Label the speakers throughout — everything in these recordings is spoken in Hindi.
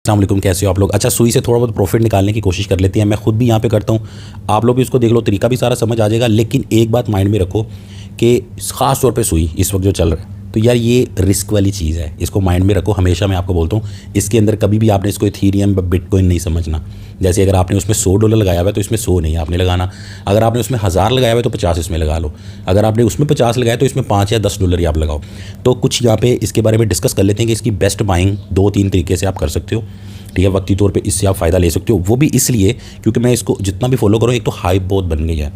Speaker 1: अस्सलाम वालेकुम, कैसे हो आप लोग। अच्छा, सुई से थोड़ा बहुत प्रॉफिट निकालने की कोशिश कर लेते हैं। मैं खुद भी यहाँ पे करता हूँ, आप लोग भी इसको देख लो, तरीका भी सारा समझ आ जाएगा। लेकिन एक बात माइंड में रखो कि ख़ास तौर पे सुई इस वक्त जो चल रहा है, तो यार ये रिस्क वाली चीज़ है, इसको माइंड में रखो हमेशा। मैं आपको बोलता हूँ इसके अंदर कभी भी आपने इसको इथीरियम बिटकॉइन नहीं समझना। जैसे अगर आपने उसमें $100 लगाया हुआ है तो इसमें 100 नहीं आपने लगाना। अगर आपने उसमें 1000 लगाया हुआ है तो 50 इसमें लगा लो। अगर आपने उसमें 50 लगाया तो इसमें 5 या $10 ही आप लगाओ। तो कुछ यहाँ पे इसके बारे में डिस्कस कर लेते हैं कि इसकी बेस्ट बाइंग 2-3 तरीके से आप कर सकते हो, ठीक है। वक्ती तौर पे इससे आप फ़ायदा ले सकते हो, वो भी इसलिए क्योंकि मैं इसको जितना भी फॉलो करूँ, एक तो हाइप बहुत बन गई है,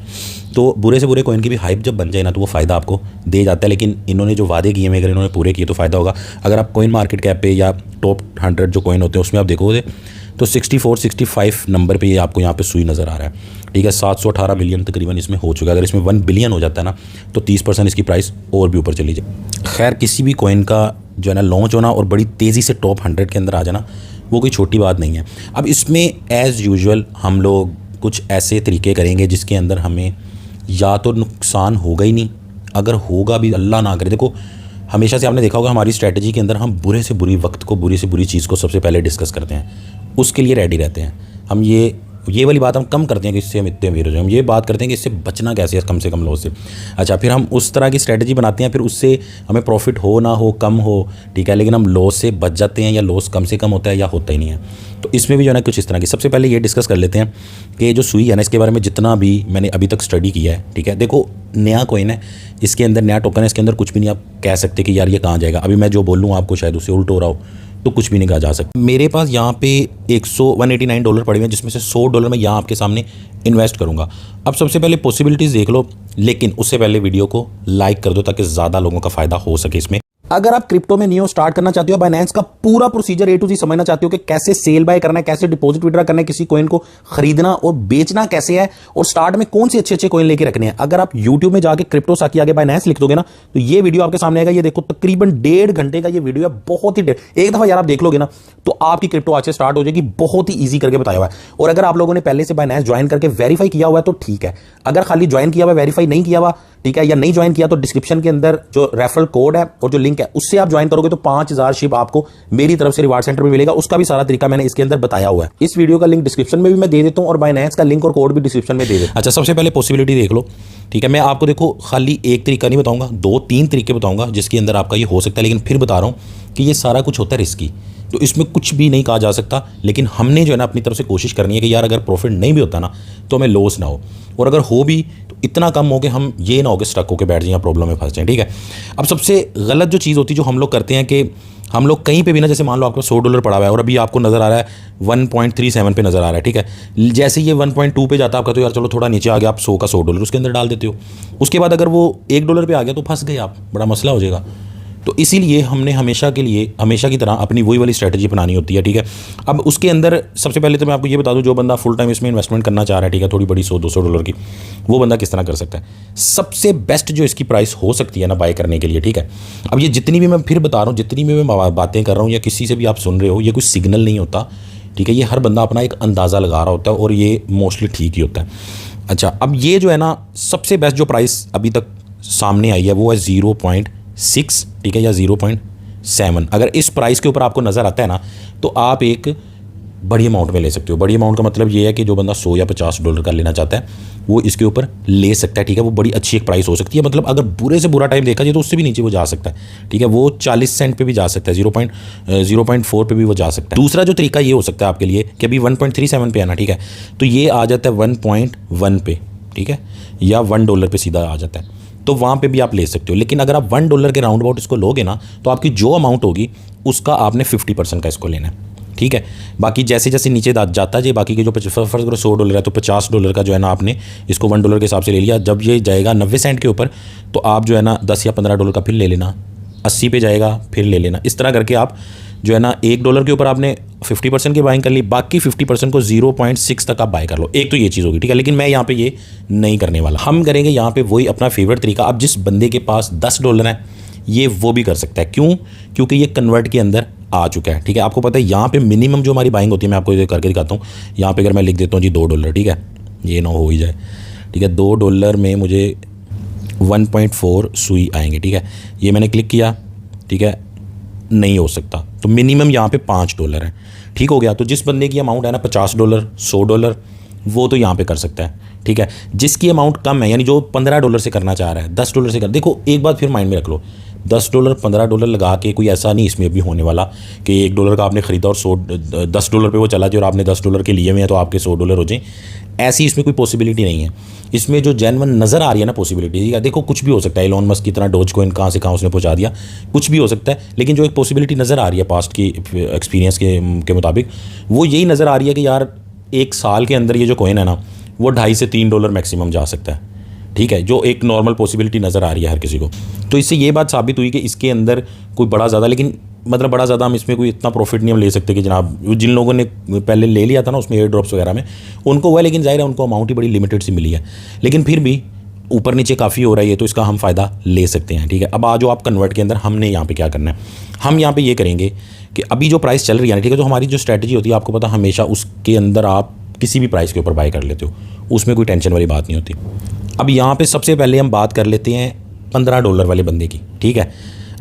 Speaker 1: तो बुरे से बुरे कॉइन की भी हाइप जब बन जाए ना तो वो फ़ायदा आपको दे जाता है। लेकिन इन्होंने जो वादे किए हैं अगर इन्होंने पूरे किए तो फ़ायदा होगा। अगर आप कॉइन मार्केट कैप पे या टॉप 100 जो कॉइन होते हैं उसमें आप देखोगे तो 64-65 नंबर पे ये आपको यहाँ पे सुई नज़र आ रहा है, ठीक है। 718 मिलियन तकरीबन इसमें हो चुका है। अगर इसमें 1 बिलियन हो जाता है ना तो 30% इसकी प्राइस और भी ऊपर चली जाए। खैर, किसी भी कॉइन का जो है ना लॉन्च होना और बड़ी तेज़ी से टॉप 100 के अंदर आ जाना वो कोई छोटी बात नहीं है। अब इसमें एज़ यूजुअल हम लोग कुछ ऐसे तरीके करेंगे जिसके अंदर हमें या तो नुकसान होगा ही नहीं, अगर होगा भी अल्लाह ना करे। देखो, हमेशा से आपने देखा होगा हमारी स्ट्रैटेजी के अंदर हम बुरे से बुरी वक्त को, बुरी से बुरी चीज़ को सबसे पहले डिस्कस करते हैं, उसके लिए रेडी रहते हैं हम। ये वाली बात हम कम करते हैं कि इससे हम इतने अमीर हो जाए। हम ये बात करते हैं कि इससे बचना कैसे है कम से कम लॉस से। अच्छा, फिर हम उस तरह की स्ट्रैटेजी बनाते हैं, फिर उससे हमें प्रॉफिट हो ना हो, कम हो, ठीक है, लेकिन हम लॉस से बच जाते हैं या लॉस कम से कम होता है या होता ही नहीं है। तो इसमें भी जो है ना कुछ इस तरह की, सबसे पहले ये डिस्कस कर लेते हैं कि जो सुई है ना इसके बारे में जितना भी मैंने अभी तक स्टडी किया है, ठीक है। देखो, नया कॉइन है, इसके अंदर नया टोकन है, इसके अंदर कुछ भी नहीं आप कह सकते कि यार ये कहाँ जाएगा। अभी मैं जो बोल लूँ आपको शायद उससे उल्ट हो रहा हो, तो कुछ भी नहीं कहा जा सकता। मेरे पास यहाँ पे $189 पड़े हुए हैं, जिसमें से $100 मैं यहाँ आपके सामने इन्वेस्ट करूँगा। अब सबसे पहले पॉसिबिलिटीज़ देख लो, लेकिन उससे पहले वीडियो को लाइक कर दो ताकि ज़्यादा लोगों का फ़ायदा हो सके इसमें। अगर आप क्रिप्टो में न्यू स्टार्ट करना चाहते हो, बाइनेंस का पूरा प्रोसीजर A to Z समझना चाहते हो कि कैसे सेल बाय करना है, कैसे डिपॉजिट विड्रॉ करना है, किसी कॉइन को खरीदना और बेचना कैसे है, और स्टार्ट में कौन से अच्छे अच्छे कॉइन लेके रखने हैं, अगर आप यूट्यूब में जाके क्रिप्टो साकी आगे बाइनेंस लिख दोगे ना तो ये वीडियो आपके सामने आएगा। ये देखो, तकरीबन 1.5 घंटे का ये वीडियो है, बहुत ही एक दफा यार आप देख लोगे ना तो आपकी क्रिप्टो आज से स्टार्ट हो जाएगी। बहुत ही ईजी करके बताया हुआ है। और अगर आप लोगों ने पहले से बाइनेंस ज्वाइन करके वेरीफाई किया हुआ है तो ठीक है, अगर खाली ज्वाइन किया हुआ वेरीफाई नहीं किया हुआ, ठीक है, या नहीं ज्वाइन किया, तो डिस्क्रिप्शन के अंदर जो रेफरल कोड है और जो लिंक है उससे आप ज्वाइन करोगे तो 5000 शिप आपको मेरी तरफ से रिवार्ड सेंटर में मिलेगा। उसका भी सारा तरीका मैंने इसके अंदर बताया हुआ है। इस वीडियो का लिंक डिस्क्रिप्शन में भी मैं दे देता हूं और बाइनेंस का लिंक और कोड भी डिस्क्रिप्शन में दे देता हूं। अच्छा, सबसे पहले पॉसिबिलिटी देख लो, ठीक है। मैं आपको देखो खाली एक तरीका नहीं बताऊंगा, 2-3 तरीके बताऊंगा जिसके अंदर आपका ये हो सकता है। लेकिन फिर बता रहा हूं कि ये सारा कुछ होता है रिस्की, तो इसमें कुछ भी नहीं कहा जा सकता। लेकिन हमने जो है ना अपनी तरफ से कोशिश करनी है कि यार अगर प्रॉफिट नहीं भी होता ना तो हमें लॉस ना हो, और अगर हो भी तो इतना कम हो कि हम ये ना हो कि स्टक होकर बैठ जाएं या प्रॉब्लम में फंस जाएं, ठीक है। अब सबसे गलत जो चीज़ होती है जो हम लोग करते हैं कि हम लोग कहीं पे भी ना, जैसे मान लो आपका $100 पड़ा हुआ है और अभी आपको नज़र आ रहा है 1.37 पे नज़र आ रहा है, ठीक है। जैसे ये 1.2 पे जाता है आपका तो यार चलो थोड़ा नीचे आ गया, आप 100 का $100 उसके अंदर डाल देते हो। उसके बाद अगर वो $1 पे आ गया तो फंस गए आप, बड़ा मसला हो जाएगा। तो इसीलिए हमने हमेशा के लिए हमेशा की तरह अपनी वही वाली स्ट्रैटेजी अपनानी होती है, ठीक है। अब उसके अंदर सबसे पहले तो मैं आपको ये बता दूं, जो बंदा फुल टाइम इसमें इन्वेस्टमेंट करना चाह रहा है, ठीक है, थोड़ी बड़ी $100-200 की, वो बंदा किस तरह कर सकता है। सबसे बेस्ट जो इसकी प्राइस हो सकती है ना बाय करने के लिए, ठीक है। अब ये जितनी भी मैं फिर बता रहा हूँ, जितनी भी मैं बातें कर रहा हूँ या किसी से भी आप सुन रहे हो, ये कोई सिग्नल नहीं होता, ठीक है। ये हर बंदा अपना एक अंदाज़ा लगा रहा होता है और ये मोस्टली ठीक ही होता है। अच्छा, अब ये जो है ना सबसे बेस्ट जो प्राइस अभी तक सामने आई है वो है 0.6, ठीक है, या 0.7। अगर इस प्राइस के ऊपर आपको नज़र आता है ना तो आप एक बड़ी अमाउंट में ले सकते हो। बड़ी अमाउंट का मतलब ये है कि जो बंदा $100 या $50 का लेना चाहता है वो इसके ऊपर ले सकता है, ठीक है। वो बड़ी अच्छी एक प्राइस हो सकती है। मतलब अगर बुरे से बुरा टाइम देखा जाए तो उससे भी नीचे वो जा सकता है, ठीक है। वो 40 सेंट पे भी जा सकता है, 0.4 पे भी वो जा सकता है। दूसरा जो तरीका ये हो सकता है आपके लिए कि अभी 1.37 पे है ना, ठीक है, तो ये आ जाता है 1.1 पे, ठीक है, या $1 पे सीधा आ जाता है, तो वहाँ पे भी आप ले सकते हो। लेकिन अगर आप $1 के राउंड अबाउट इसको लोगे ना तो आपकी जो अमाउंट होगी उसका आपने 50% का इसको लेना है, ठीक है। बाकी जैसे जैसे नीचे जाता है, बाकी के जो फर्स्ट करो $100 है तो $50 का जो है ना आपने इसको $1 के हिसाब से ले लिया। जब ये जाएगा 90 सेंट के ऊपर तो आप जो है ना $10 या $15 का फिर ले लेना, 80 पे जाएगा फिर ले लेना। इस तरह करके आप जो है ना $1 के ऊपर आपने 50% की बाइंग कर ली, बाकी 50% को 0.6 तक आप बाय कर लो। एक तो ये चीज़ होगी, ठीक है। लेकिन मैं यहाँ पे ये नहीं करने वाला, हम करेंगे यहाँ पे वही अपना फेवरेट तरीका। अब जिस बंदे के पास $10 है ये वो भी कर सकता है, क्यों? क्योंकि ये कन्वर्ट के अंदर आ चुका है, ठीक है। आपको पता है यहाँ पे मिनिमम जो हमारी बाइंग होती है, मैं आपको ये करके दिखाता हूँ। यहाँ पे अगर मैं लिख देता हूँ जी $2, ठीक है, ये ना हो ही जाए, ठीक है। $2 में मुझे 1.4 सुई आएंगे, ठीक है। ये मैंने क्लिक किया, ठीक है, नहीं हो सकता, तो मिनिमम यहाँ पे $5 है। ठीक हो गया। तो जिस बंदे की अमाउंट है ना $50, $100, वो तो यहाँ पे कर सकता है। ठीक है। जिसकी अमाउंट कम है, यानी जो $15 से करना चाह रहा है, $10 से कर, देखो एक बात फिर माइंड में रख लो, $10 $15 लगा के कोई ऐसा नहीं इसमें भी होने वाला कि $1 का आपने ख़रीदा और $10 पे वो चला जाए और आपने $10 के लिए में है तो आपके $100 हो जाए। ऐसी इसमें कोई पॉसिबिलिटी नहीं है। इसमें जो जेन्युइन नज़र आ रही है ना पॉसिबिलिटी, देखो कुछ भी हो सकता है। एलोन मस्क की तरह डोज कॉइन कहाँ से कहाँ उसने पहुँचा दिया, कुछ भी हो सकता है। लेकिन जो एक पॉसिबिलिटी नज़र आ रही है पास्ट की एक्सपीरियंस के मुताबिक, वो यही नज़र आ रही है कि यार 1 साल के अंदर ये जो कॉइन है ना वो $2.5 से $3 मैक्सिमम जा सकता है। ठीक है, जो एक नॉर्मल पॉसिबिलिटी नज़र आ रही है हर किसी को। तो इससे ये बात साबित हुई कि इसके अंदर कोई बड़ा ज़्यादा, लेकिन मतलब बड़ा ज़्यादा हम इसमें कोई इतना प्रॉफिट नहीं हम ले सकते कि जनाब जिन लोगों ने पहले ले लिया था ना उसमें एयर ड्रॉप्स वगैरह में, उनको हुआ, लेकिन जाहिर है उनको अमाउंट ही बड़ी लिमिटेड सी मिली है। लेकिन फिर भी ऊपर नीचे काफ़ी हो रहा है तो इसका हम फ़ायदा ले सकते हैं। ठीक है। अब आज जो आप कन्वर्ट के अंदर हमने यहाँ पे क्या करना है, हम यहाँ पे ये करेंगे कि अभी जो प्राइस चल रही है ना, ठीक है, तो हमारी जो स्ट्रैटेजी होती है आपको पता, हमेशा उसके अंदर आप किसी भी प्राइस के ऊपर बाय कर लेते हो, उसमें कोई टेंशन वाली बात नहीं होती। अब यहाँ पे सबसे पहले हम बात कर लेते हैं $15 वाले बंदे की। ठीक है।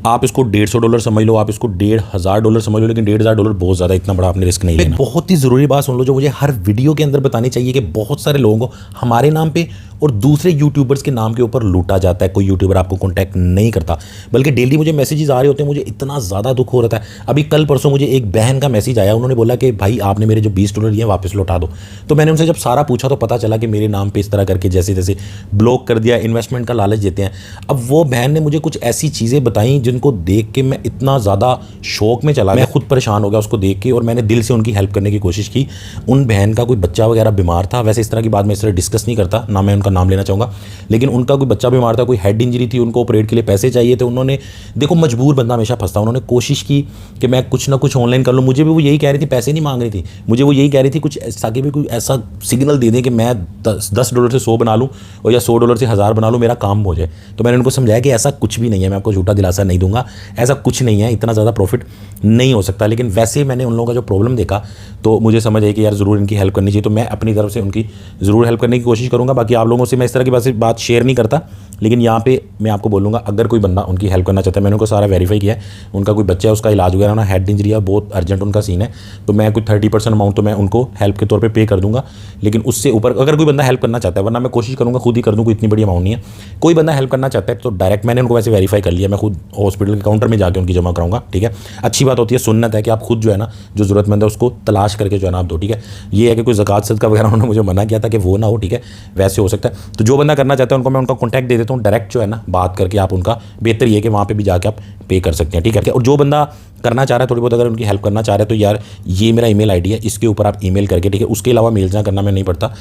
Speaker 1: आप इसको $150 समझ लो, आप इसको $1,500 समझ लो, लेकिन $1,500 बहुत ज़्यादा, इतना बड़ा आपने रिस्क नहीं लेना। बहुत ही ज़रूरी बात सुन लो जो मुझे हर वीडियो के अंदर बतानी चाहिए कि बहुत सारे लोगों को हमारे नाम पे और दूसरे यूट्यूबर्स के नाम के ऊपर लूटा जाता है। कोई यूट्यूबर आपको कॉन्टैक्ट नहीं करता, बल्कि डेली मुझे मैसेजेस आ रहे होते हैं। मुझे इतना ज़्यादा दुख हो रहा है। अभी कल परसों मुझे एक बहन का मैसेज आया, उन्होंने बोला कि भाई आपने मेरे जो $20 लिए वापस लौटा दो। तो मैंने उनसे जब सारा पूछा तो पता चला कि मेरे नाम पे इस तरह करके जैसे जैसे ब्लॉक कर दिया, इन्वेस्टमेंट का लालच देते हैं। अब वो बहन ने मुझे कुछ ऐसी चीज़ें बताई जिनको देख के मैं इतना ज़्यादा शौक में चला, मैं खुद परेशान हो गया उसको देख के, और मैंने दिल से उनकी हेल्प करने की कोशिश की। उन बहन का कोई बच्चा वगैरह बीमार था, वैसे इस तरह की बात मैं इस तरह डिस्कस नहीं करता, ना मैं उनका नाम लेना चाहूँगा, लेकिन उनका कोई बच्चा बीमार था, कोई हेड इंजरी थी, उनको ऑपरेट के लिए पैसे चाहिए थे। उन्होंने, देखो मजबूर बंदा हमेशा फंसता, उन्होंने कोशिश की कि मैं कुछ ना कुछ ऑनलाइन कर लूँ। मुझे भी वो यही कह रही थी, पैसे नहीं मांग रही थी, मुझे वो यही कह रही थी कुछ ताकि भी कोई ऐसा सिग्नल दे दें कि मैं $10 से 100 बना लूँ और या $100 से 1000 बना लूँ, मेरा काम हो जाए। तो मैंने उनको समझाया कि ऐसा कुछ भी नहीं है, मैं आपको झूठा दिलासा नहीं दूंगा, ऐसा कुछ नहीं है, इतना ज़्यादा प्रॉफिट नहीं हो सकता। लेकिन वैसे मैंने उन लोगों का जो प्रॉब्लम देखा तो मुझे समझ आई कि यार ज़रूर इनकी हेल्प करनी चाहिए। तो मैं अपनी तरफ से उनकी ज़रूर हेल्प करने की कोशिश करूँगा। बाकी आप लोगों से मैं इस तरह की बात शेयर नहीं करता, लेकिन यहाँ पे मैं आपको बोलूँगा अगर कोई बंदा उनकी हेल्प करना चाहता है, मैंने उनको सारा वेरीफाई किया है, उनका कोई बच्चा है उसका इलाज वगैरह ना, हेड इंजरी है, बहुत अर्जेंट उनका सीन है, तो मैं कुछ 30% अमाउंट तो मैं उनको हेल्प के तौर पे कर दूंगा। लेकिन उससे ऊपर अगर कोई बंदा हेल्प करना चाहता है, वरना मैं कोशिश करूँगा खुद ही कर दूँ, कोई इतनी बड़ी अमाउंट नहीं है। कोई बंदा हेल्प करना चाहता है तो डायरेक्ट मैंने उनको वैसे वेरीफाई कर लिया, मैं खुद हॉस्पिटल के काउंटर में जाकर उनकी जमा कराऊंगा। ठीक है। अच्छी बात होती है, सुन्नत है कि आप खुद जो है ना जो ज़रूरतमंद है उसको तलाश करके जो है ना आप दो। ठीक है। ये है कि कोई ज़कात सदका वगैरह उन्होंने मुझे मना किया था कि वो ना हो। ठीक है। वैसे हो सकता है, तो जो बंदा करना चाहता है उनको मैं उनका कॉन्टैक्ट दे देता हूँ, डायरेक्ट जो है ना बात करके आप उनका, बेहतर ये कि वहाँ पे भी जाके आप पे कर सकते हैं। ठीक है। और जो बंदा करना चाह रहा है थोड़ी बहुत, अगर उनकी हेल्प करना चाह रहा है तो यार ये मेरा ईमेल आईडी है, इसके ऊपर आप ईमेल करके, ठीक है, उसके अलावा मेल ना करना मैं नहीं पड़ता,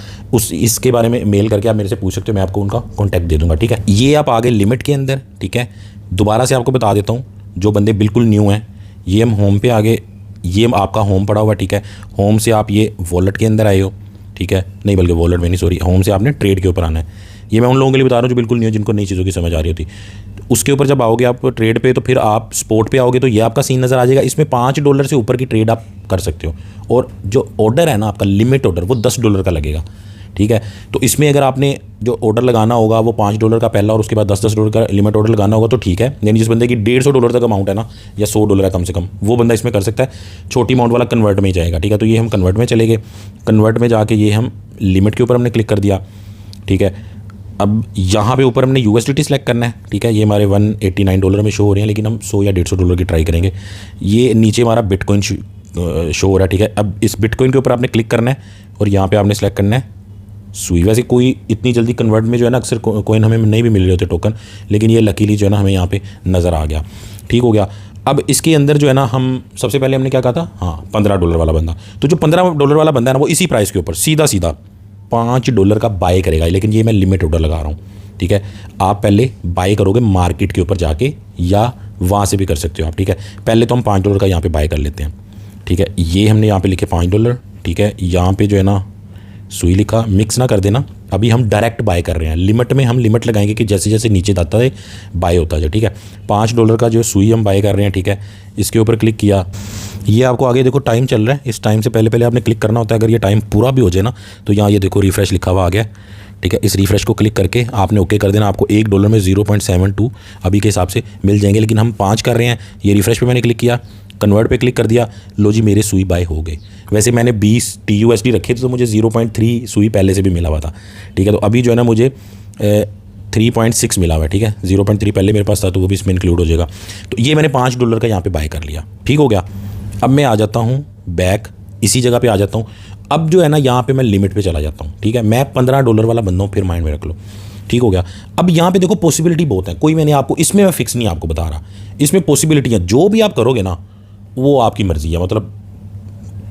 Speaker 1: इसके बारे में मेल करके आप मेरे से पूछ सकते हो, मैं आपको उनका कॉन्टैक्ट दे दूँगा। ठीक है। ये आप आगे लिमिट के अंदर। ठीक है। दोबारा से आपको बता देता हूँ, जो बंदे बिल्कुल न्यू हैं, ये हम होम पे आगे, ये आपका होम पड़ा हुआ। ठीक है। होम से आप ये वॉलेट के अंदर आए हो। ठीक है। नहीं बल्कि वॉलेट में नहीं, सॉरी, होम से आपने ट्रेड के ऊपर आना है। ये मैं उन लोगों के लिए बता रहा हूँ जो बिल्कुल नहीं हो, जिनको नई चीज़ों की समझ आ रही होती। तो उसके ऊपर जब आओगे आप ट्रेड पे, तो फिर आप स्पॉट पे आओगे तो ये आपका सीन नज़र आ जाएगा। इसमें $5 से ऊपर की ट्रेड आप कर सकते हो, और जो ऑर्डर है ना आपका लिमिट ऑर्डर, वो $10 का लगेगा। ठीक है। तो इसमें अगर आपने जो ऑर्डर लगाना होगा वो $5 का पहला और उसके बाद $10 का लिमिट ऑर्डर लगाना होगा तो ठीक है। यानी जिस बंदे की $150 तक अमाउंट है ना, या $100 है कम से कम, वो बंदा इसमें कर सकता है। छोटी अमाउंट वाला कन्वर्ट में ही जाएगा। ठीक है। तो ये हम कन्वर्ट में चले गए, कन्वर्ट में जाके ये हम लिमिट के ऊपर हमने क्लिक कर दिया। ठीक है। अब यहाँ पे ऊपर हमने USDT सेलेक्ट करना है। ठीक है। ये हमारे $189 में शो हो रहे हैं, लेकिन हम $100 या $150 की ट्राई करेंगे। ये नीचे हमारा बिटकॉइन शो हो रहा है। ठीक है। अब इस बिटकॉइन के ऊपर आपने क्लिक करना है और यहाँ पे आपने सेलेक्ट करना है सुई। वैसे कोई इतनी जल्दी कन्वर्ट में जो है ना अक्सर कोइन हमें नहीं भी मिल रहे होते टोकन, लेकिन ये लकीली जो है ना हमें यहाँ पे नज़र आ गया। ठीक हो गया। अब इसके अंदर जो है ना हम सबसे पहले हमने क्या कहा था, हाँ $15 वाला बंदा, तो जो $15 वाला बंदा है ना वो इसी प्राइस के ऊपर सीधा $5 का बाय करेगा। लेकिन ये मैं लिमिट ऑर्डर लगा रहा हूँ। ठीक है। आप पहले बाय करोगे मार्केट के ऊपर जाके, या वहाँ से भी कर सकते हो आप। ठीक है। पहले तो हम $5 का यहाँ पे बाय कर लेते हैं। ठीक है। ये हमने यहाँ पे लिखे $5। ठीक है। यहाँ पे जो है ना सुई लिखा, मिक्स ना कर देना। अभी हम डायरेक्ट बाय कर रहे हैं। लिमिट में हम लिमिट लगाएंगे कि जैसे जैसे नीचे जाता है बाय होता है। ठीक है। $5 का जो सुई हम बाय कर रहे हैं। ठीक है। इसके ऊपर क्लिक किया, ये आपको आगे देखो टाइम चल रहा है, इस टाइम से पहले आपने क्लिक करना होता है। अगर ये टाइम पूरा भी हो जाए ना तो यहाँ ये देखो रिफ्रेश लिखा हुआ आ गया। ठीक है। इस रिफ्रेश को क्लिक करके आपने ओके कर देना। आपको $1 में 0.72 अभी के हिसाब से मिल जाएंगे, लेकिन हम 5 कर रहे हैं। ये रिफ्रेश पे मैंने क्लिक किया, कन्वर्ट पे क्लिक कर दिया, लो जी मेरे सुई बाय हो गए। वैसे मैंने 20 TUSD रखे थे तो मुझे 0.3 सुई पहले से भी मिला हुआ था, ठीक है। तो अभी जो है ना मुझे 3.6 मिला हुआ है, ठीक है। 0.3 पहले मेरे पास था तो वो भी इसमें इंक्लूड हो जाएगा। तो ये मैंने $5 का यहाँ पे बाय कर लिया, ठीक हो गया। अब मैं आ जाता हूँ बैक, इसी जगह पे आ जाता हूँ। अब जो है ना यहाँ पे मैं लिमिट पे चला जाता हूँ, ठीक है। मैं $15 वाला बंदा हूँ, फिर माइंड में रख लो, ठीक हो गया। अब यहाँ पे देखो पॉसिबिलिटी बहुत है, कोई मैंने आपको इसमें मैं फिक्स नहीं आपको बता रहा, इसमें पॉसिबिलिटी है। जो भी आप करोगे ना वो आपकी मर्ज़ी है, मतलब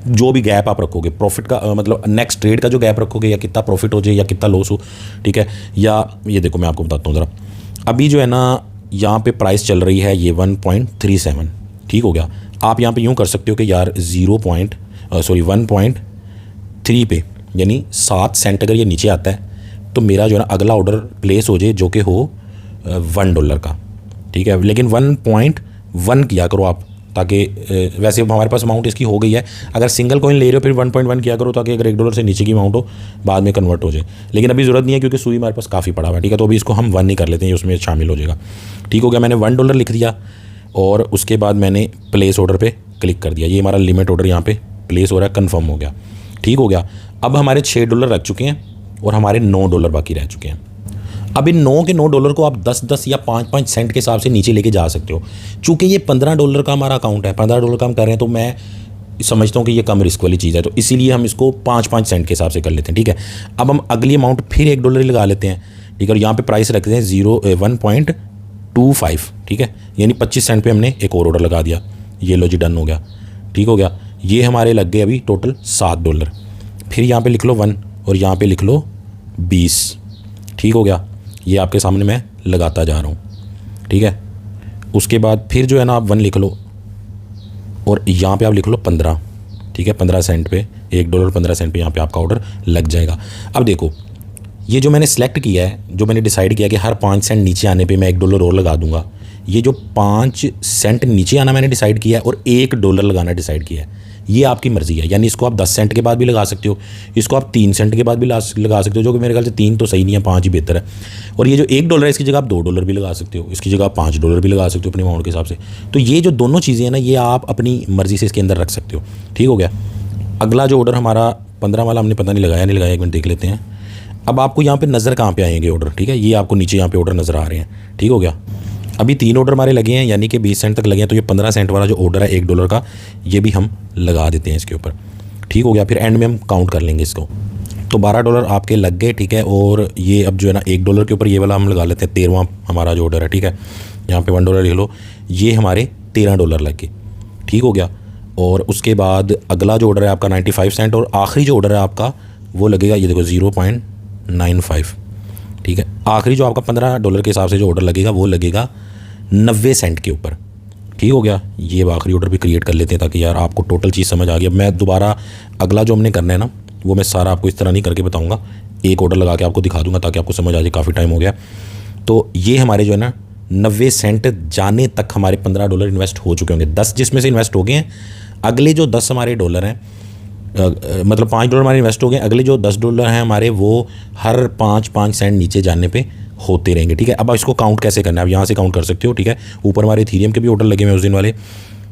Speaker 1: जो भी गैप आप रखोगे प्रॉफिट का, मतलब नेक्स्ट ट्रेड का जो गैप रखोगे, या कितना प्रॉफिट हो जाए या कितना लॉस हो, ठीक है। या ये देखो मैं आपको बताता हूँ ज़रा, अभी जो है ना यहाँ पे प्राइस चल रही है ये 1.37, ठीक हो गया। आप यहाँ पे यूँ कर सकते हो कि यार 1.3 पे, यानी 7 सेंट अगर ये नीचे आता है तो मेरा जो है ना अगला ऑर्डर प्लेस हो जाए जो कि हो $1 का, ठीक है। लेकिन 1.1 किया करो आप, ताकि वैसे हमारे पास अमाउंट इसकी हो गई है। अगर सिंगल कॉइन ले रहे हो फिर 1.1 किया करो, ताकि अगर $1 से नीचे की अमाउंट हो बाद में कन्वर्ट हो जाए। लेकिन अभी ज़रूरत नहीं है क्योंकि सुई हमारे पास काफ़ी पड़ा हुआ है, ठीक है। तो अभी इसको हम 1 ही कर लेते हैं, उसमें शामिल हो जाएगा, ठीक हो गया। मैंने $1 लिख दिया और उसके बाद मैंने प्लेस ऑर्डर पे क्लिक कर दिया। ये हमारा लिमिट ऑर्डर यहाँ पे प्लेस हो रहा है, कन्फर्म हो गया, ठीक हो गया। अब हमारे $6 रख चुके हैं और हमारे $9 बाकी रह चुके हैं। अब इन $9 को आप 10-10 या 5-5 सेंट के हिसाब से नीचे लेके जा सकते हो। चूँकि ये $15 का हमारा अकाउंट है, $15 का हम कर रहे हैं, तो मैं समझता हूँ कि ये कम रिस्क वाली चीज़ है, तो इसीलिए हम इसको 5-5 सेंट के हिसाब से कर लेते हैं, ठीक है। अब हम अगली अमाउंट फिर $1 ही लगा लेते हैं, ठीक है। और यहाँ पे प्राइस रखते हैं 1.25, ठीक है। यानी 25 सेंट पे हमने एक और ऑर्डर लगा दिया, ये लो जी डन हो गया, ठीक हो गया। ये हमारे लग गए अभी टोटल $7। फिर यहाँ पे लिख लो 1 और यहाँ पे लिख लो 20, ठीक हो गया। ये आपके सामने मैं लगाता जा रहा हूँ, ठीक है। उसके बाद फिर जो है ना आप 1 लिख लो और यहाँ पे आप लिख लो 15, ठीक है। 15 सेंट पे $1 15 सेंट पे यहाँ पे आपका ऑर्डर लग जाएगा। अब देखो ये जो मैंने सेलेक्ट किया है, जो मैंने डिसाइड किया कि हर 5 सेंट नीचे आने पे मैं $1 और लगा दूंगा, ये जो 5 सेंट नीचे आना मैंने डिसाइड किया है और $1 लगाना डिसाइड किया है, ये आपकी मर्ज़ी है। यानी इसको आप 10 सेंट के बाद भी लगा सकते हो, इसको आप 3 सेंट के बाद भी लगा सकते हो, जो कि मेरे ख्याल से 3 तो सही नहीं है, 5 ही बेहतर है। और ये जो $1 है इसकी जगह आप $2 भी लगा सकते हो, इसकी जगह आप $5 भी लगा सकते हो अपनी अमाउंट के हिसाब से। तो ये जो दोनों चीज़ें हैं ना, ये आप अपनी मर्ज़ी से इसके अंदर रख सकते हो, ठीक हो गया। अगला जो ऑर्डर हमारा 15 वाला हमने पता नहीं लगाया नहीं लगाया, एक मिनट देख लेते हैं। अब आपको यहाँ पे नज़र कहाँ पे आएंगे ऑर्डर, ठीक है। ये आपको नीचे यहाँ पे ऑर्डर नज़र आ रहे हैं, ठीक हो गया। अभी 3 ऑर्डर हमारे लगे हैं, यानी कि 20 सेंट तक लगे हैं। तो ये 15 सेंट वाला जो ऑर्डर है $1 का, ये भी हम लगा देते हैं इसके ऊपर, ठीक हो गया। फिर एंड में हम काउंट कर लेंगे इसको। तो $12 आपके लग गए, ठीक है। और ये अब जो है ना $1 के ऊपर ये वाला हम लगा लेते हैं, 13वां हमारा जो ऑर्डर है, ठीक है। यहाँ पे $1 लिख लो, ये हमारे $13 लग गए, ठीक हो गया। और उसके बाद अगला जो ऑर्डर है आपका 95 सेंट और आखिरी जो ऑर्डर है आपका वो लगेगा, ये देखो 0.95, ठीक है। आखिरी जो आपका $15 के हिसाब से जो ऑर्डर लगेगा वो लगेगा 90 सेंट के ऊपर, ठीक हो गया। ये आखिरी ऑर्डर भी क्रिएट कर लेते हैं ताकि यार आपको टोटल चीज़ समझ आ गई। अब मैं दोबारा अगला जो हमने करना है ना, वो मैं सारा आपको इस तरह नहीं करके बताऊंगा, एक ऑर्डर लगा के आपको दिखा दूंगा ताकि आपको समझ आ जाए, काफ़ी टाइम हो गया। तो ये हमारे जो है ना 90 सेंट जाने तक हमारे $15 इन्वेस्ट हो चुके होंगे। 10 जिसमें से इन्वेस्ट हो गए हैं, अगले जो 10 हमारे डॉलर हैं, मतलब $5 हमारे इन्वेस्ट हो गए, अगले जो $10 हैं हमारे वो हर 5-5 सेंट नीचे जाने पे होते रहेंगे, ठीक है। अब इसको काउंट कैसे करना है, आप यहाँ से काउंट कर सकते हो, ठीक है। ऊपर हमारे इथेरियम के भी ऑर्डर लगे हुए उस दिन वाले,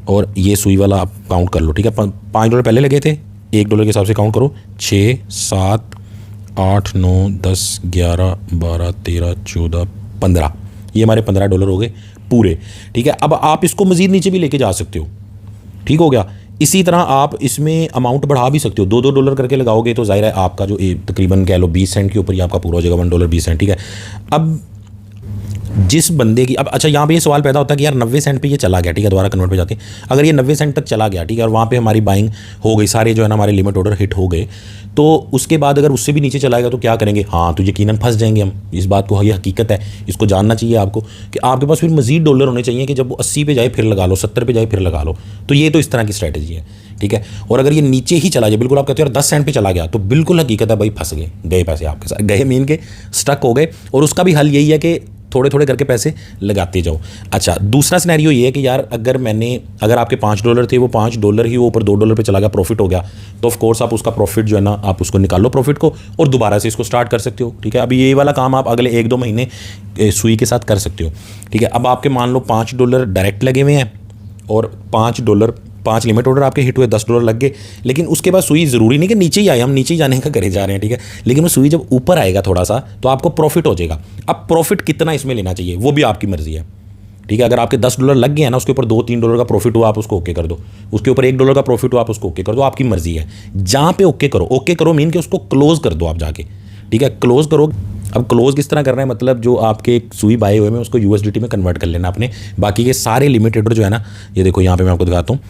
Speaker 1: और ये सुई वाला आप काउंट कर लो, ठीक है। $5 पहले लगे थे, $1 के हिसाब से काउंट करो, 6, 7, 8, 9, 10, 11, 12, 13, 14, 15, ये हमारे $15 हो गए पूरे, ठीक है। अब आप इसको मज़ीद नीचे भी लेके जा सकते हो, ठीक हो गया। इसी तरह आप इसमें अमाउंट बढ़ा भी सकते हो, $2-2 करके लगाओगे तो जाहिर है आपका जो तकरीबन कह लो 20 सेंट के ऊपर ही आपका पूरा हो जाएगा, $1 20 सेंट, ठीक है। अब जिस बंदे की अब अच्छा यहाँ पे ये सवाल पैदा होता है कि यार 90 सेंट पे ये चला गया, ठीक है, दोबारा कन्वर्ट पे जाते हैं, अगर ये 90 सेंट तक चला गया, ठीक है, और वहाँ पे हमारी बाइंग हो गई, सारे जो है ना हमारे लिमिट ऑर्डर हिट हो गए, तो उसके बाद अगर उससे भी नीचे चलाएगा तो क्या करेंगे, हाँ तो यकीनन फंस जाएंगे हम। इस बात को, ये हकीकत है, इसको जानना चाहिए आपको कि आपके पास फिर मज़ीद डॉलर होने चाहिए कि जब वो 80 पे जाए फिर लगा लो, 70 पे जाए फिर लगा लो। तो ये तो इस तरह की स्ट्रैटेजी है, ठीक है। और अगर ये नीचे ही चला जाए, बिल्कुल आप कहते हो यार 10 सेंट पे चला गया, तो बिल्कुल हकीकत है भाई फंस गए पैसे आपके साथ, गए मीन के स्टक हो गए। और उसका भी हल यही है कि थोड़े थोड़े करके पैसे लगाते जाओ। अच्छा, दूसरा सिनेरियो ये है कि यार अगर आपके $5 थे, वो $5 ही वो ऊपर $2 पे चला गया, प्रॉफिट हो गया, तो ऑफ कोर्स आप उसका प्रॉफिट जो है ना आप उसको निकालो प्रॉफिट को और दोबारा से इसको स्टार्ट कर सकते हो, ठीक है। अभी ये वाला काम आप अगले 1-2 महीने सुई के साथ कर सकते हो, ठीक है। अब आपके मान लो $5 डायरेक्ट लगे हुए हैं और $5 5 लिमिट ऑर्डर आपके हिट हुए, $10 लग गए। लेकिन उसके बाद सुई ज़रूरी नहीं कि नीचे ही आए, हम नीचे ही जाने का करे जा रहे हैं, ठीक है। लेकिन वो सुई जब ऊपर आएगा थोड़ा सा तो आपको प्रॉफिट हो जाएगा। अब प्रॉफिट कितना इसमें लेना चाहिए वो भी आपकी मर्ज़ी है, ठीक है। अगर आपके $10 लग गए हैं ना, उसके ऊपर $2-3 का प्रॉफिट हुआ, आप उसको ओके कर दो। उसके ऊपर $1 का प्रॉफिट हुआ, आप उसको ओके कर दो, आपकी मर्जी है। जहाँ पे ओके करो मीन कि उसको क्लोज कर दो आप जाके, ठीक है, क्लोज करो। अब क्लोज किस तरह करना है, मतलब जो आपके सुई बाय हुए में उसको USDT में कन्वर्ट कर लेना आपने। बाकी के सारे लिमिट ऑर्डर जो है ना, ये देखो यहाँ पे मैं आपको दिखाता हूँ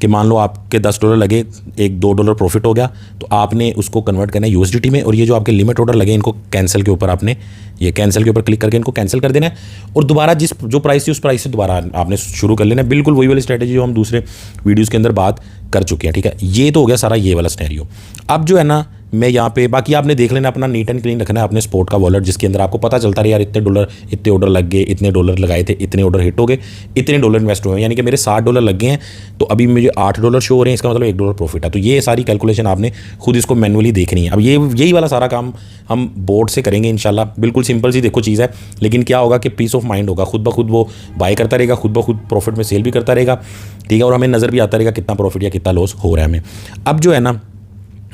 Speaker 1: कि मान लो आपके $10 लगे, $1-2 प्रॉफिट हो गया, तो आपने उसको कन्वर्ट करना है USDT में। और ये जो आपके लिमिट ऑर्डर लगे इनको कैंसिल के ऊपर आपने, ये कैंसिल के ऊपर क्लिक करके इनको कैंसिल कर देना है। और दोबारा जो प्राइस थी उस प्राइस से दोबारा आपने शुरू कर लेना है। बिल्कुल वही वाली स्ट्रैटेजी जो हम दूसरे वीडियोज़ के अंदर बात कर चुके हैं, ठीक है। ये तो हो गया सारा ये वाला सिनेरियो। अब जो है ना, मैं यहाँ पे बाकी आपने देख लेना, अपना नीट एंड क्लीन रखना है अपने स्पोर्ट का वॉलेट, जिसके अंदर आपको पता चलता रहे यार इतने ऑर्डर लग गए, इतने डॉलर लगाए थे, इतने ऑर्डर हिट हो गए, इतने डॉलर इन्वेस्ट हुए, यानी कि मेरे $60 लग गए हैं तो अभी मुझे $8 शो हो रहे हैं, इसका मतलब $1 प्रॉफिट है। तो ये सारी कैलकुलेशन आपने खुद इसको मैनुअली देखनी है। अब यही वाला सारा काम हम बोर्ड से करेंगे इंशाल्लाह। बिल्कुल सिंपल सी देखो चीज़ है, लेकिन क्या होगा कि पीस ऑफ माइंड होगा, खुद ब खुद वो बाय करता रहेगा, खुद ब खुद प्रॉफिट में सेल भी करता रहेगा, ठीक है। और हमें नज़र भी आता रहेगा कितना प्रॉफिट या कितना लॉस हो रहा है हमें। अब जो है ना,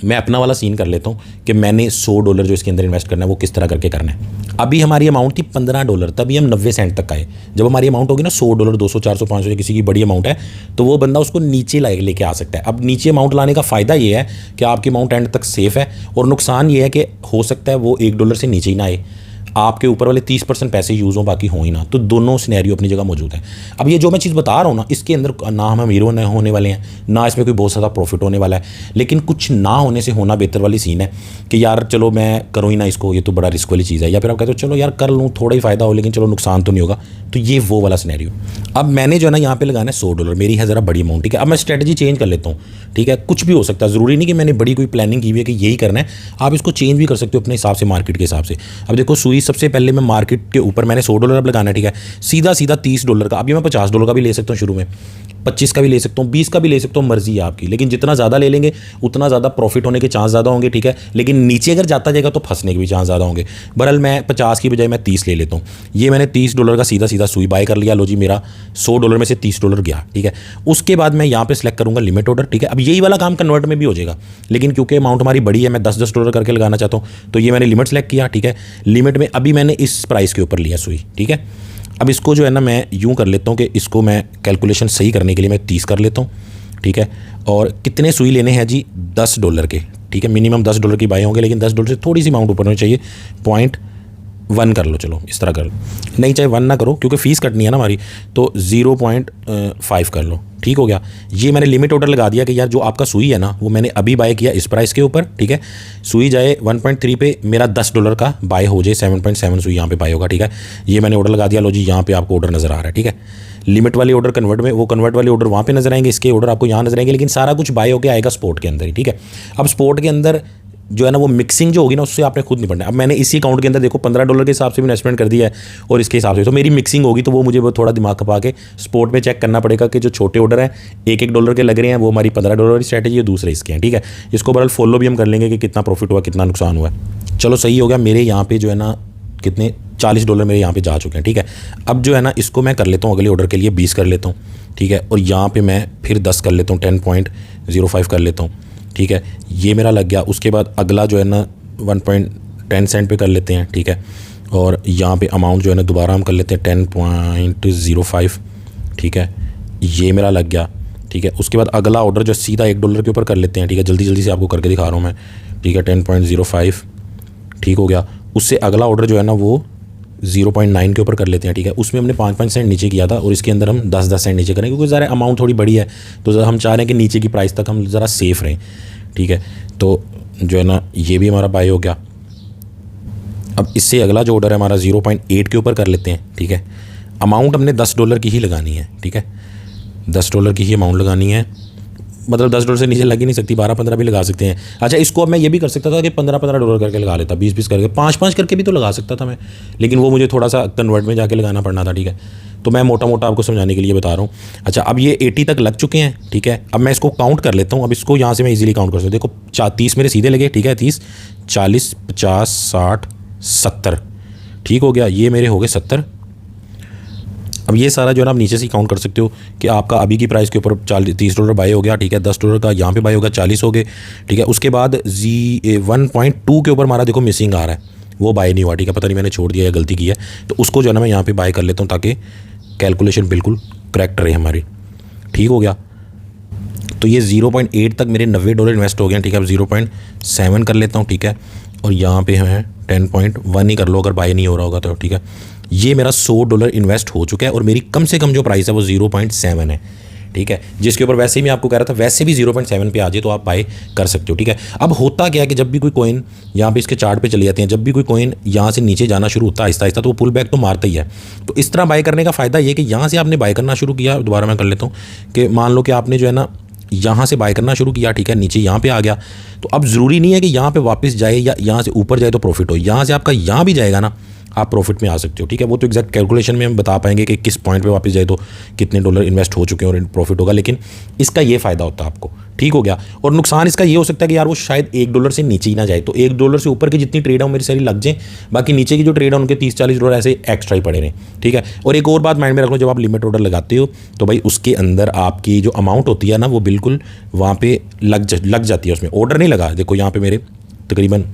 Speaker 1: मैं अपना वाला सीन कर लेता हूँ कि मैंने $100 जो इसके अंदर इन्वेस्ट करना है वो किस तरह करके करना है। अभी हमारी अमाउंट थी $15, तभी हम 90 सेंट तक आए। जब हमारी अमाउंट होगी ना $100, 200, 400, 500 या किसी की बड़ी अमाउंट है तो वो बंदा उसको नीचे लेके आ सकता है। अब नीचे अमाउंट लाने का फ़ायदा ये है कि आपकी अमाउंट एंड तक सेफ़ है, और नुकसान ये है कि हो सकता है वो $1 से नीचे ही ना आए, आपके ऊपर वाले 30% पैसे यूज़ हों, बाकी हो ही ना। तो दोनों सिनेरियो अपनी जगह मौजूद है। अब ये जो मैं चीज़ बता रहा हूँ ना, इसके अंदर ना हम हीरो होने वाले हैं, ना इसमें कोई बहुत ज़्यादा प्रॉफिट होने वाला है, लेकिन कुछ ना होने से होना बेहतर वाली सीन है कि यार चलो मैं करूँ ही ना इसको, ये तो बड़ा रिस्क वाली चीज़ है। या फिर आप कहते हो चलो यार कर लूँ, थोड़ा ही फ़ायदा हो लेकिन चलो नुकसान तो नहीं होगा। तो ये वो वाला सिनेरियो। अब मैंने जो है ना यहाँ पे लगाना है $100, मेरी है ज़रा बड़ी अमाउंट, ठीक है। अब मैं स्ट्रेटजी चेंज कर लेता हूँ, ठीक है। कुछ भी हो सकता है, ज़रूरी नहीं कि मैंने बड़ी कोई प्लानिंग की हुई है कि यही करना है, आप इसको चेंज भी कर सकते हो अपने हिसाब से, मार्केट के हिसाब से। अब देखो सुई सबसे पहले मैं मार्केट के ऊपर मैंने $100 अब लगाना है, ठीक है। सीधा $30 का, अभी मैं $50 का भी ले सकता हूँ शुरू में, 25 का भी ले सकता हूँ, 20 का भी ले सकता हूँ, मर्जी है आपकी। लेकिन जितना ज़्यादा ले लेंगे उतना ज़्यादा प्रॉफिट होने के चांस ज़्यादा होंगे, ठीक है। लेकिन नीचे अगर जाता जाएगा तो फंसने के भी चांस ज़्यादा होंगे। बहरहाल मैं 50 की बजाय मैं 30 ले लेता हूँ। ये मैंने $30 का सीधा सुई बाय कर लिया। लो जी, मेरा $100 में से $30 गया, ठीक है। उसके बाद मैं यहाँ पे सिलेक्ट करूँगा लिमिट ऑर्डर, ठीक है। अब यही वाला काम कन्वर्ट में भी हो जाएगा, लेकिन क्योंकि अमाउंट हमारी बड़ी है, मैं $10 करके लगाना चाहता हूँ, तो ये मैंने लिमिट सेलेक्ट किया, ठीक है। लिमिट में अभी मैंने इस प्राइस के ऊपर लिया सुई, ठीक है। अब इसको जो है ना मैं यूँ कर लेता हूँ कि इसको मैं कैलकुलेशन सही करने के लिए मैं 30 कर लेता हूँ, ठीक है। और कितने सुई लेने हैं जी, $10 के, ठीक है। मिनिमम $10 की बाई होंगे, लेकिन $10 से थोड़ी सी अमाउंट ऊपर होनी चाहिए। 0.1 कर लो, चलो इस तरह कर लो, नहीं चाहे 1 ना करो क्योंकि फ़ीस कटनी है ना हमारी, तो 0.5 कर लो, ठीक हो गया। ये मैंने लिमिट ऑर्डर लगा दिया कि यार जो आपका सुई है ना वो मैंने अभी बाय किया इस प्राइस के ऊपर, ठीक है। सुई जाए 1.3 पे, मेरा $10 का बाय हो जाए, 7.7 सुई यहाँ पे बाय होगा, ठीक है। ये मैंने ऑर्डर लगा दिया। लो जी, यहाँ पे आपको ऑर्डर नज़र आ रहा है, ठीक है। लिमिट वाली ऑर्डर कन्वर्ट में, वो कन्वर्ट वाले ऑर्डर वहाँ पे नजर आएंगे, इसके ऑर्डर आपको यहाँ नजर आएंगे, लेकिन सारा कुछ बाय होकर आएगा स्पोर्ट के अंदर ही, ठीक है। अब स्पोर्ट के अंदर जो है ना वो मिक्सिंग जो होगी ना उससे आपने खुद नहीं पढ़ना। अब मैंने इसी अकाउंट के अंदर देखो $15 के हिसाब से भी इन्वेस्टमेंट कर दिया है, और इसके हिसाब से तो मेरी मिक्सिंग होगी, तो वो मुझे वो थोड़ा दिमाग खपा के स्पोर्ट में चेक करना पड़ेगा कि जो छोटे ऑर्डर हैं $1-1 के लग रहे हैं वो हमारी $15 की स्ट्रैटेजी है, दूसरे इसके हैं, ठीक है। इसको बहरहाल फॉलो भी हम कर लेंगे कि कितना प्रॉफिट हुआ, कितना नुकसान हुआ। चलो सही हो गया। मेरे यहाँ पे जो है ना कितने $40 मेरे यहाँ पे जा चुके हैं, ठीक है। अब जो है ना इसको मैं कर लेता हूँ अगले ऑर्डर के लिए 20 कर लेता हूँ, ठीक है। और यहाँ पे मैं फिर 10 कर लेता हूँ, 10.05 कर लेता हूँ, ठीक है। ये मेरा लग गया। उसके बाद अगला जो है ना 1.10 सेंट पे कर लेते हैं, ठीक है। और यहाँ पे अमाउंट जो है ना दोबारा हम कर लेते हैं 10.05, ठीक है। ये मेरा लग गया, ठीक है। उसके बाद अगला ऑर्डर जो सीधा $1 के ऊपर कर लेते हैं, ठीक है। जल्दी से आपको करके दिखा रहा हूँ मैं, ठीक है। 10.05 ठीक हो गया। उससे अगला ऑर्डर जो है ना वो 0.9 के ऊपर कर लेते हैं, ठीक है। उसमें हमने 5-5 सेंट नीचे किया था, और इसके अंदर हम 10-10 सेंट नीचे करें क्योंकि ज़रा अमाउंट थोड़ी बड़ी है, तो हम चाह रहे हैं कि नीचे की प्राइस तक हम ज़रा सेफ़ रहें, ठीक है। तो जो है ना ये भी हमारा बाय हो गया। अब इससे अगला जो ऑर्डर है हमारा 0.8 के ऊपर कर लेते हैं, ठीक है। अमाउंट हमने $10 की ही लगानी है, ठीक है। $10 की ही अमाउंट लगानी है, मतलब $10 से नीचे लग ही नहीं सकती, 12-15 भी लगा सकते हैं। अच्छा, इसको अब मैं ये भी कर सकता था कि $15-15 करके लगा लेता, 20-20 करके, 5-5 करके भी तो लगा सकता था मैं, लेकिन वो मुझे थोड़ा सा कन्वर्ट में जाके लगाना पड़ना था, ठीक है। तो मैं मोटा मोटा आपको समझाने के लिए बता रहा हूँ। अच्छा, अब ये 80 तक लग चुके हैं, ठीक है। अब मैं इसको काउंट कर लेता हूँ। अब इसको यहाँ से मैं इजीली काउंट कर सकता हूँ। देखो 30 मेरे सीधे लगे, ठीक है। 30, 40, 50, 60, 70 ठीक हो गया। ये मेरे हो गए 70। अब ये सारा जो है ना आप नीचे से काउंट कर सकते हो कि आपका अभी की प्राइस के ऊपर $30 बाई हो गया, ठीक है, $10 का यहाँ पे बाई हो गया, 40 हो गए, ठीक है। उसके बाद 1.2 के ऊपर हमारा देखो मिसिंग आ रहा है, वो बाय नहीं हुआ, ठीक है, पता नहीं मैंने छोड़ दिया या गलती की है, तो उसको जो है ना मैं यहाँ पे बाय कर लेता हूँ ताकि कैलकुलेशन बिल्कुल करेक्ट रहे हमारी। ठीक हो गया। तो ये 0.8 तक मेरे $90 इन्वेस्ट हो गए हैं, ठीक है। अब 0.7 कर लेता हूँ, ठीक है, और यहाँ पे है 10.1 ही कर लो अगर बाय नहीं हो रहा होगा तो, ठीक है। ये मेरा $100 इन्वेस्ट हो चुका है और मेरी कम से कम जो प्राइस है वो 0.7 है, ठीक है, जिसके ऊपर वैसे ही मैं आपको कह रहा था वैसे भी 0.7 पे आ जाए तो आप बाय कर सकते हो, ठीक है। अब होता क्या है कि जब भी कोई कॉइन यहाँ पे इसके चार्ट पे चली जाती हैं, जब भी कोई कॉइन यहाँ से नीचे जाना शुरू होता है आहिस्ता आहिस्ता, तो वो पुल बैक तो मारता ही है। तो इस तरह बाय करने का फ़ायदा ये कि यहाँ से आपने बाय करना शुरू किया, दोबारा मैं कर लेता हूँ कि मान लो कि आपने जो है ना यहाँ से बाय करना शुरू किया, ठीक है, नीचे यहाँ पे आ गया, तो अब ज़रूरी नहीं है कि यहाँ पे वापस जाए या यहाँ से ऊपर जाए तो प्रॉफिट हो, यहाँ से आपका यहाँ भी जाएगा ना आप प्रॉफिट में आ सकते हो, ठीक है। वो तो एग्जैक्ट कैलकुलेशन में हम बता पाएंगे कि किस पॉइंट पे वापस जाए तो कितने डॉलर इन्वेस्ट हो चुके हैं और प्रॉफिट होगा, लेकिन इसका ये फ़ायदा होता है आपको। ठीक हो गया। और नुकसान इसका ये हो सकता है कि यार वो शायद $1 से नीचे ही ना जाए, तो $1 से ऊपर की जितनी ट्रेड है मेरी सारी लग जाए, बाकी नीचे की जो ट्रेड है उनके $30-40 ऐसे एक्स्ट्रा ही पड़े रहें, ठीक है। और एक और बात माइंड में रख लो, जब आप लिमिट ऑर्डर लगाते हो तो भाई उसके अंदर आपकी जो अमाउंट होती है ना वो बिल्कुल वहाँ पे लग जाती है, उसमें ऑर्डर नहीं लगा। देखो यहाँ पे मेरे तकरीबन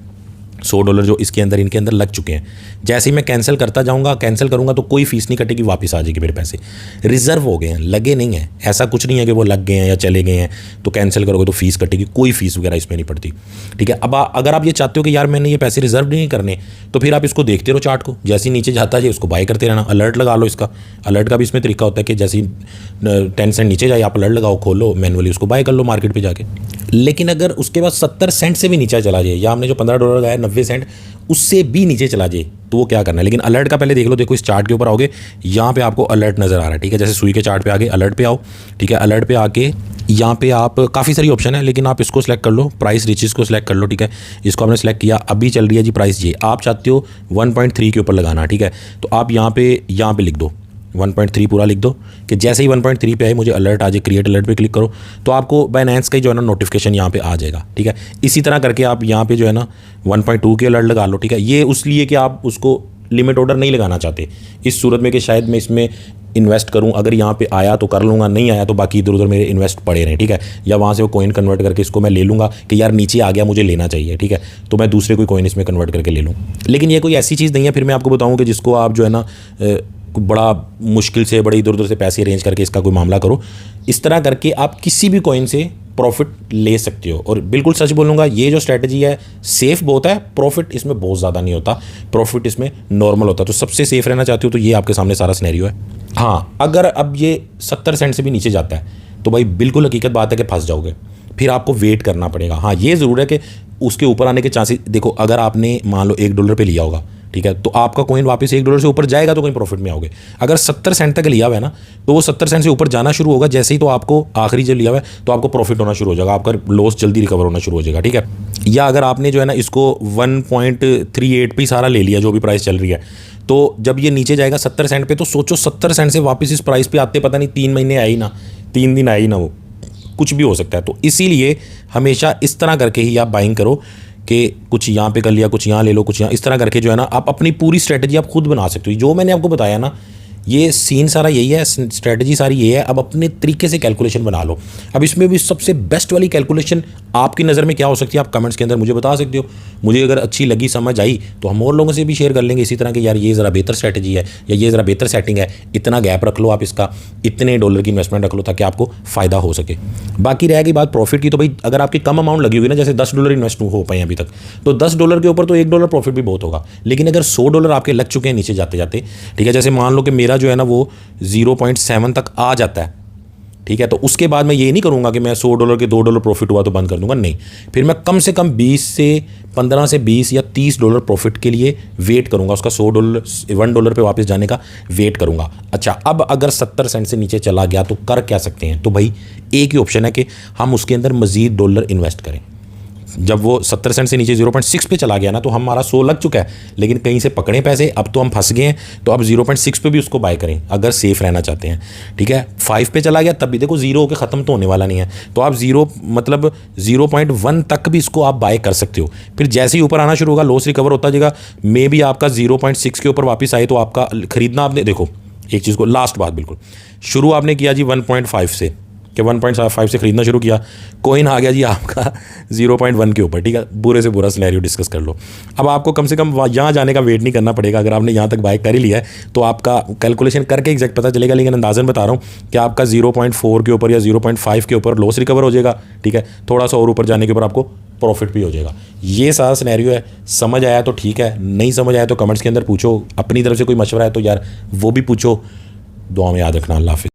Speaker 1: $100 जो इसके अंदर इनके अंदर लग चुके हैं। जैसे ही मैं कैंसिल करता जाऊंगा, कैंसिल करूंगा तो कोई फीस नहीं कटेगी, वापस आ जाएगी मेरे पैसे, रिजर्व हो गए हैं, लगे नहीं हैं। ऐसा कुछ नहीं है कि वो लग गए हैं या चले गए हैं तो कैंसिल करोगे तो फीस कटेगी, कोई फीस वगैरह इसमें नहीं पड़ती, ठीक है। अब अगर आप ये चाहते हो कि यार मैंने ये पैसे रिजर्व नहीं करने, तो फिर आप इसको देखते रहो चार्ट को, जैसे ही नीचे जाता है उसको बाय करते रहना। अलर्ट लगा लो इसका, अलर्ट का भी इसमें तरीका होता है कि जैसे ही 10 सेंट नीचे जाए आप अलर्ट लगाओ, खोलो मैनुअली उसको बाय कर लो मार्केट पर जाके। लेकिन अगर उसके बाद 70 सेंट से भी नीचे चला जाए, या हमने जो $15 लगाया 90 सेंट उससे भी नीचे चला जाए, तो वो क्या करना है। लेकिन अलर्ट का पहले देख लो, देखो इस चार्ट के ऊपर आओगे, यहाँ पे आपको अलर्ट नज़र आ रहा है, ठीक है। जैसे सुई के चार्ट पे आगे अलर्ट पे आओ, ठीक है। अलर्ट पे आके यहाँ पे आप काफ़ी सारी ऑप्शन है, लेकिन आप इसको सेलेक्ट कर लो, प्राइस रिचेस को सिलेक्ट कर लो, ठीक है। इसको आपने सेलेक्ट किया, अभी चल रही है जी प्राइस ये, आप चाहते हो 1.3 के ऊपर लगाना, ठीक है। तो आप यहाँ पे लिख दो 1.3 पूरा लिख दो, कि जैसे ही 1.3 पे आए मुझे अलर्ट आ जाए, क्रिएट अलर्ट पे क्लिक करो तो आपको बाइनेंस का ही जो है ना नोटिफिकेशन यहाँ पे आ जाएगा, ठीक है। इसी तरह करके आप यहाँ पे जो है ना 1.2 के अलर्ट लगा लो, ठीक है। ये उसलिए कि आप उसको लिमिट ऑर्डर नहीं लगाना चाहते इस सूरत में कि शायद मैं इसमें इन्वेस्ट करूं, अगर यहाँ पे आया तो कर लूँगा, नहीं आया तो बाकी इधर उधर मेरे इन्वेस्ट पड़े रहें, ठीक है। या वहाँ से वो कॉइन कन्वर्ट करके इसको मैं ले लूँगा कि यार नीचे आ गया मुझे लेना चाहिए, ठीक है, तो मैं दूसरे कोई कॉइन इसमें कन्वर्ट करके ले लूँ। लेकिन ये कोई ऐसी चीज़ नहीं है, फिर मैं आपको बताऊँ कि जिसको आप जो है ना बड़ा मुश्किल से बड़े इधर उधर से पैसे अरेंज करके इसका कोई मामला करो। इस तरह करके आप किसी भी कॉइन से प्रॉफिट ले सकते हो। और बिल्कुल सच बोलूँगा, ये जो स्ट्रैटेजी है सेफ़ बहुत है, प्रॉफिट इसमें बहुत ज़्यादा नहीं होता, प्रॉफिट इसमें नॉर्मल होता है। तो सबसे सेफ़ रहना चाहते हो तो ये आपके सामने सारा सिनेरियो है। हाँ, अगर अब ये 70 सेंट से भी नीचे जाता है तो भाई बिल्कुल हकीकत बात है कि फंस जाओगे, फिर आपको वेट करना पड़ेगा। हाँ, ये ज़रूर है कि उसके ऊपर आने के चांसेस, देखो अगर आपने मान लो $1 पे लिया होगा, ठीक है, तो आपका कॉइन वापस $1 से ऊपर जाएगा तो कहीं प्रॉफिट में आओगे। अगर 70 सेंट तक लिया हुआ है ना, तो वो 70 सेंट से ऊपर जाना शुरू होगा जैसे ही, तो आपको आखिरी जो लिया हुआ है तो आपको प्रॉफिट होना शुरू हो जाएगा, आपका लॉस जल्दी रिकवर होना शुरू हो जाएगा, ठीक है। या अगर आपने जो है ना इसको 1.38 पे ही सारा ले लिया जो भी प्राइस चल रही है, तो जब ये नीचे जाएगा 70 सेंट पे, तो सोचो 70 सेंट से वापस इस प्राइस पे आते पता नहीं 3 महीने आए ही ना, 3 दिन आए ही ना, वो कुछ भी हो सकता है। तो इसीलिए हमेशा इस तरह करके ही आप बाइंग करो कि कुछ यहाँ पे कर लिया, कुछ यहाँ ले लो, कुछ यहाँ, इस तरह करके जो है ना आप अपनी पूरी स्ट्रेटजी आप खुद बना सकते हो। जो मैंने आपको बताया ना, ये सीन सारा यही है, स्ट्रेटजी सारी ये है। अब अपने तरीके से कैलकुलेशन बना लो। अब इसमें भी सबसे बेस्ट वाली कैलकुलेशन आपकी नज़र में क्या हो सकती है, आप कमेंट्स के अंदर मुझे बता सकते हो। मुझे अगर अच्छी लगी, समझ आई, तो हम और लोगों से भी शेयर कर लेंगे इसी तरह कि यार ये ज़रा बेहतर स्ट्रेटजी है या ये ज़रा बेहतर सेटिंग है, इतना गैप रख लो आप इसका, इतने $1 की इन्वेस्टमेंट रख लो ताकि आपको फ़ायदा हो सके। बाकी रहेगी बात प्रॉफिट की, तो भाई अगर आपकी कम अमाउंट लगी हुई ना, जैसे $10 इन्वेस्ट हो पाए अभी तक, तो $10 के ऊपर तो $1 प्रॉफिट भी बहुत होगा। लेकिन अगर $100 आपके लग चुके हैं नीचे जाते जाते, ठीक है, जैसे मान लो कि मेरा जो है ना वो 0.7 तक आ जाता है, ठीक है, तो उसके बाद मैं ये नहीं करूंगा कि मैं $100 के $2 प्रॉफिट हुआ तो बंद कर दूंगा, नहीं। फिर मैं कम से कम 15 से 20 या $30 प्रॉफिट के लिए वेट करूंगा, उसका $1 पे वापस जाने का वेट करूंगा। अच्छा, अब अगर 70 सेंट से नीचे चला गया तो कर क्या सकते हैं, तो भाई एक ही ऑप्शन है कि हम उसके अंदर मजीद डॉलर इन्वेस्ट करें। जब वो 70 सेंट से नीचे 0.6 पे चला गया ना, तो हमारा 100 लग चुका है, लेकिन कहीं से पकड़े पैसे, अब तो हम फंस गए हैं, तो अब 0.6 पे भी उसको बाय करें अगर सेफ रहना चाहते हैं, ठीक है। 5 पे चला गया तब भी देखो 0 होकर ख़त्म तो होने वाला नहीं है, तो आप 0.1 तक भी इसको आप बाय कर सकते हो। फिर जैसे ही ऊपर आना शुरू होगा, लॉस रिकवर होता जाएगा, मे भी आपका 0.6 के ऊपर वापस आए तो आपका खरीदना, आपने देखो एक चीज़ को, लास्ट बात बिल्कुल, शुरू आपने किया जी 1.5 से, कि 1.5 से ख़रीदना शुरू किया, कोइन आ गया जी आपका 0.1 के ऊपर, ठीक है, बुरे से बुरा सिनेरियो डिस्कस कर लो। अब आपको कम से कम यहाँ जाने का वेट नहीं करना पड़ेगा। अगर आपने यहाँ तक बाय कर ही लिया है तो आपका कैलकुलेशन करके एग्जैक्ट पता चलेगा, लेकिन अंदाज़न बता रहा हूँ कि आपका 0.4 के ऊपर या 0.5 के ऊपर लॉस रिकवर हो जाएगा, ठीक है, थोड़ा सा और ऊपर जाने के ऊपर आपको प्रॉफिट भी हो जाएगा। ये सारा सिनेरियो है। समझ आया तो ठीक है, नहीं समझ आया तो कमेंट्स के अंदर पूछो, अपनी तरफ से कोई मशवरा है तो यार वो भी पूछो। दुआ में याद रखना। अल्लाह हाफिज़।